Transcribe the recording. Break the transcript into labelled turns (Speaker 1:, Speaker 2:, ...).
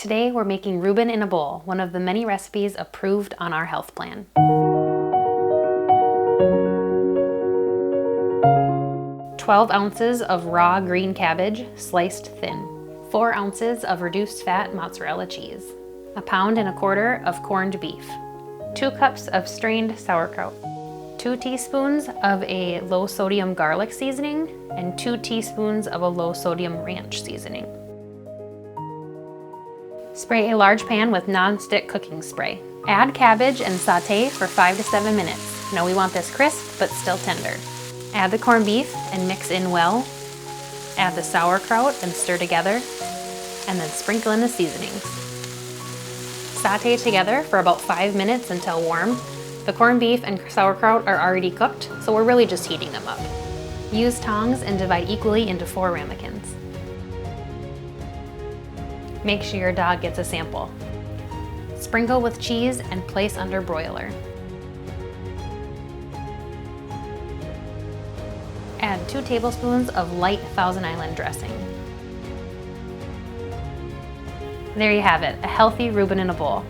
Speaker 1: Today we're making Reuben in a bowl, one of the many recipes approved on our health plan. "12 ounces of raw green cabbage, sliced thin. 4 ounces of reduced fat mozzarella cheese. 1.25 pounds of corned beef. 2 cups of strained sauerkraut. 2 teaspoons of a low sodium garlic seasoning and 2 teaspoons of a low sodium ranch seasoning. Spray a large pan with non-stick cooking spray. Add cabbage and saute for 5 to 7 minutes. Now we want this crisp but still tender. Add the corned beef and mix in well. Add the sauerkraut and stir together, and then sprinkle in the seasonings. Saute together for about 5 minutes until warm. The corned beef and sauerkraut are already cooked, so we're really just heating them up. Use tongs and divide equally into 4 ramekins. Make sure your dog gets a sample. Sprinkle with cheese and place under broiler. Add 2 tablespoons of light Thousand Island dressing. There you have it, a healthy Reuben in a bowl.